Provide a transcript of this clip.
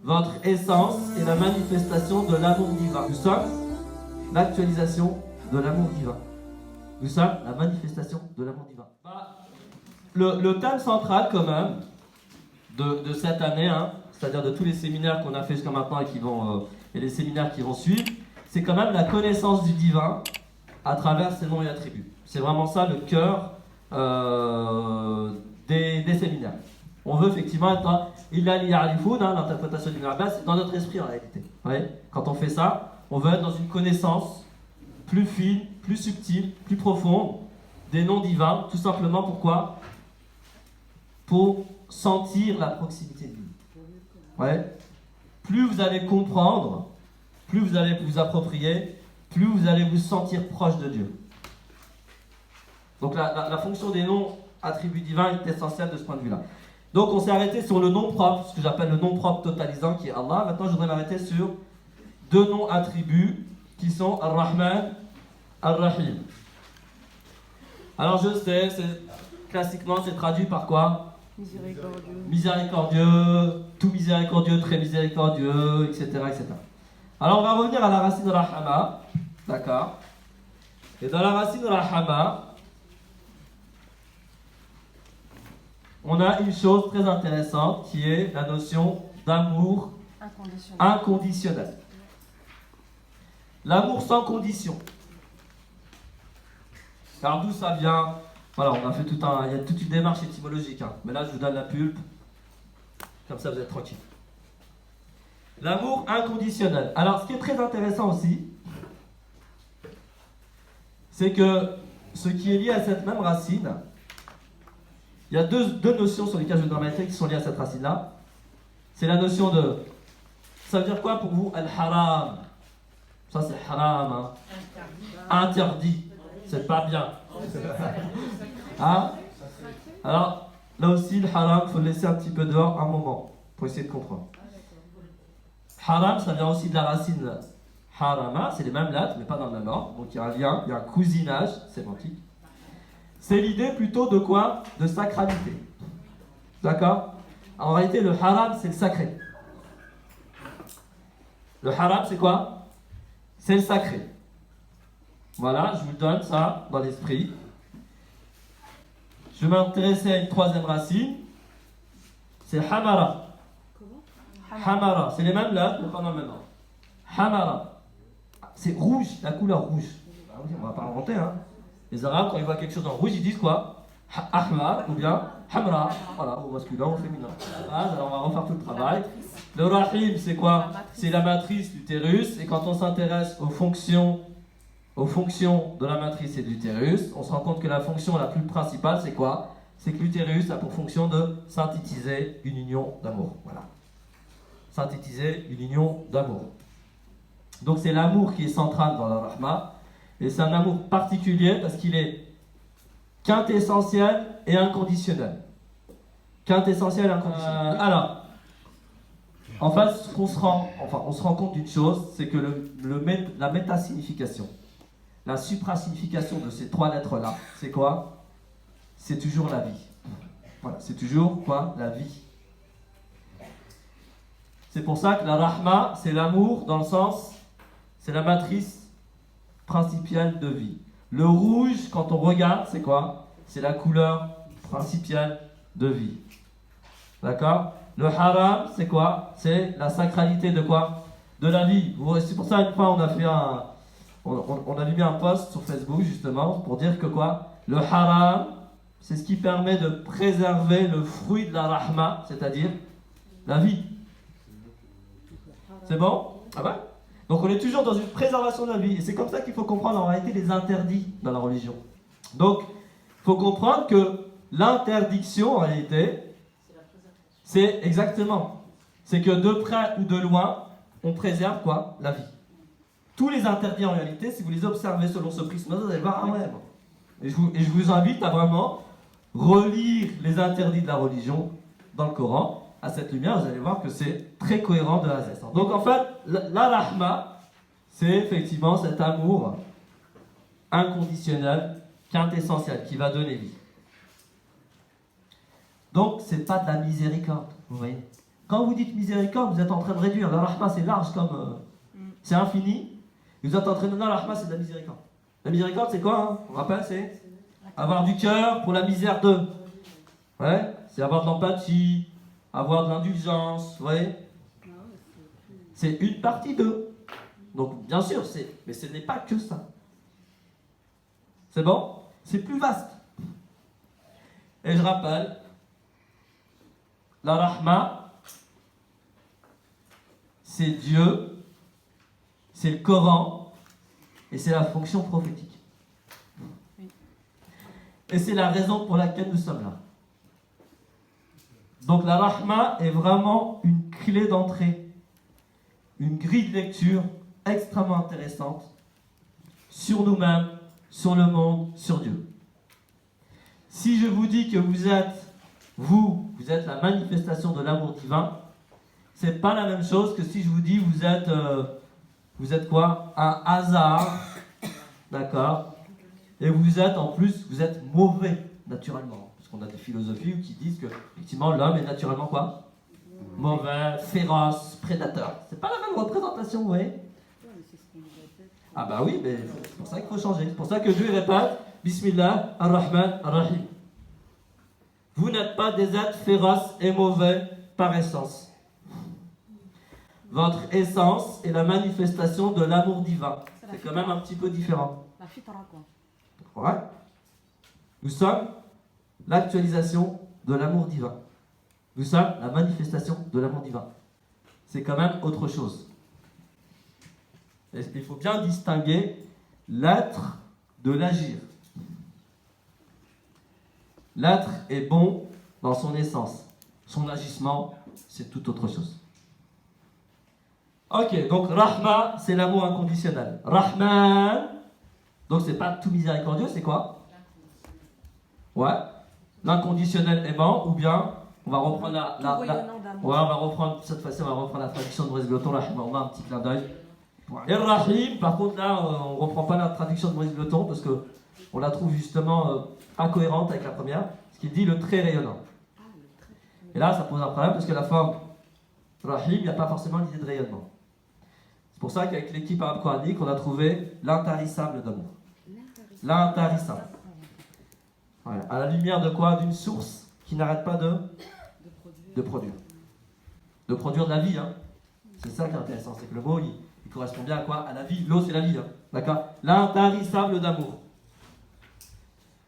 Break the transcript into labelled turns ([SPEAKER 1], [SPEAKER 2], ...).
[SPEAKER 1] votre essence est la manifestation de l'amour divin. Nous sommes l'actualisation de l'amour divin. Nous sommes la manifestation de l'amour divin. Le thème central quand même de cette année, hein, c'est-à-dire de tous les séminaires qu'on a fait jusqu'à maintenant et les séminaires qui vont suivre, c'est quand même la connaissance du divin à travers ses noms et attributs. C'est vraiment ça le cœur des séminaires. On veut effectivement être l'interprétation d'Ibn Abbas, c'est dans notre esprit en réalité. Vous voyez, quand on fait ça, on veut être dans une connaissance plus fine, plus subtile, plus profonde des noms divins, tout simplement pourquoi ? Pour sentir la proximité de lui. Ouais. Plus vous allez comprendre, plus vous allez vous approprier, plus vous allez vous sentir proche de Dieu. Donc la fonction des noms attributs divins est essentielle de ce point de vue-là. Donc on s'est arrêté sur le nom propre, ce que j'appelle le nom propre totalisant qui est Allah. Maintenant je voudrais m'arrêter sur deux noms attributs qui sont Ar-Rahman, Ar-Rahim. Alors je sais, classiquement c'est traduit par quoi ?
[SPEAKER 2] Miséricordieux.
[SPEAKER 1] Miséricordieux, tout miséricordieux, très miséricordieux, etc., etc. Alors on va revenir à la racine Rahama, d'accord ? Et dans la racine Rahama, on a une chose très intéressante qui est la notion d'amour inconditionnel. L'amour sans condition. Alors d'où ça vient ? Voilà, on a fait il y a toute une démarche étymologique, hein. Mais là je vous donne la pulpe, comme ça vous êtes tranquille. L'amour inconditionnel. Alors ce qui est très intéressant aussi, c'est que ce qui est lié à cette même racine, il y a deux notions sur lesquelles je vais m'arrêter qui sont liées à cette racine-là. C'est la notion de... Ça veut dire quoi pour vous ? Al-haram. Ça c'est haram, hein. Interdit. C'est pas bien. Hein ? Alors, là aussi, le haram, il faut le laisser un petit peu dehors un moment pour essayer de comprendre. Haram, ça vient aussi de la racine harama, c'est les mêmes lettres, mais pas dans le même ordre. Donc il y a un lien, il y a un cousinage sémantique. C'est l'idée plutôt de quoi ? De sacralité. D'accord ? En réalité, le haram, c'est le sacré. Le haram, c'est quoi ? C'est le sacré. Voilà, je vous donne ça dans l'esprit. Je vais m'intéresser à une troisième racine. C'est hamara. Hamara, c'est les mêmes lettres, mais pas dans le même ordre. Hamara, c'est rouge, la couleur rouge. On va pas inventer, hein. Les Arabes, quand ils voient quelque chose en rouge, ils disent quoi ? Ahmar ou bien Hamra. Voilà, au masculin ou au féminin. Alors on va refaire tout le travail. Le rahim, c'est quoi ? C'est la matrice l'utérus. Et quand on s'intéresse aux fonctions de la matrice et de l'utérus, on se rend compte que la fonction la plus principale, c'est quoi ? C'est que l'utérus a pour fonction de synthétiser une union d'amour. Voilà. Synthétiser une union d'amour. Donc c'est l'amour qui est central dans la rahma. Et c'est un amour particulier parce qu'il est quintessentiel et inconditionnel. Quintessentiel et inconditionnel. Alors, en fait, on se rend compte d'une chose, c'est que la méta-signification, la supra-signification de ces trois lettres-là, c'est quoi ? C'est toujours la vie. Voilà, c'est toujours quoi ? La vie. C'est pour ça que la rahma, c'est l'amour dans le sens, c'est la matrice principale de vie. Le rouge, quand on regarde, c'est quoi ? C'est la couleur principale de vie. D'accord ? Le haram, c'est quoi ? C'est la sacralité de quoi ? De la vie. C'est pour ça, une fois, on a mis un post sur Facebook, justement, pour dire que quoi ? Le haram, c'est ce qui permet de préserver le fruit de la rahma, c'est-à-dire la vie. C'est bon ? Ah ouais ? Donc on est toujours dans une préservation de la vie. Et c'est comme ça qu'il faut comprendre en réalité les interdits dans la religion. Donc, il faut comprendre que l'interdiction, en réalité, c'est exactement, c'est que de près ou de loin, on préserve quoi ? La vie. Tous les interdits, en réalité, si vous les observez selon ce prisme, vous allez voir, ah ouais. Et je vous invite à vraiment relire les interdits de la religion dans le Coran. À cette lumière, vous allez voir que c'est très cohérent de A à Z. Donc en fait, la rahma, c'est effectivement cet amour inconditionnel, quintessentiel, qui va donner vie. Donc, c'est pas de la miséricorde, vous voyez. Quand vous dites miséricorde, vous êtes en train de réduire. La rahma, c'est large comme... c'est infini. Et vous êtes en train de dire, non, la rahma, c'est de la miséricorde. La miséricorde, c'est quoi hein? On rappelle, c'est avoir du cœur pour la misère d'eux. Ouais, c'est avoir de l'empathie, avoir de l'indulgence, vous voyez. C'est une partie d'eux. Donc, bien sûr, mais ce n'est pas que ça. C'est bon? C'est plus vaste. Et je rappelle, la rahma, c'est Dieu, c'est le Coran, et c'est la fonction prophétique. Et c'est la raison pour laquelle nous sommes là. Donc la rahma est vraiment une clé d'entrée, une grille de lecture extrêmement intéressante sur nous-mêmes, sur le monde, sur Dieu. Si je vous dis que vous êtes la manifestation de l'amour divin, c'est pas la même chose que si je vous dis vous êtes quoi? Un hasard, d'accord? Et vous êtes mauvais naturellement, parce qu'on a des philosophies qui disent que effectivement l'homme est naturellement quoi? Mauvais, féroce, prédateur. C'est pas la même représentation, vous voyez? Ah bah oui, mais c'est pour ça qu'il faut changer. C'est pour ça que Dieu répète Bismillah ar-Rahman ar-Rahim. Vous n'êtes pas des êtres féroces et mauvais par essence. Votre essence est la manifestation de l'amour divin. C'est quand même un petit peu différent.
[SPEAKER 2] La fitra quoi.
[SPEAKER 1] Ouais. Nous sommes l'actualisation de l'amour divin. Nous sommes la manifestation de l'amour divin. C'est quand même autre chose. Il faut bien distinguer l'être de l'agir. L'être est bon dans son essence. Son agissement, c'est tout autre chose. Ok, donc Rahma, c'est l'amour inconditionnel. Rahman, donc c'est pas tout miséricordieux, c'est quoi? Ouais, l'inconditionnel aimant, ou bien on va reprendre on va reprendre cette fois-ci, on va reprendre la traduction de Maurice Gloton. Là, on va un petit clin d'œil. Et Rahim, par contre là, on reprend pas la traduction de Maurice Gloton parce que on la trouve justement incohérente avec la première, ce qui dit le très rayonnant. Et là, ça pose un problème parce que la forme Rahim, il n'y a pas forcément l'idée de rayonnement. C'est pour ça qu'avec l'équipe arabe coranique, on a trouvé l'intarissable d'amour. L'intarissable. Ouais. À la lumière de quoi? D'une source qui n'arrête pas de produire. De produire de la vie. Hein. C'est ça qui est intéressant, c'est que le mot, il correspond bien à quoi? À la vie. L'eau, c'est la vie. Hein. D'accord? L'intarissable d'amour.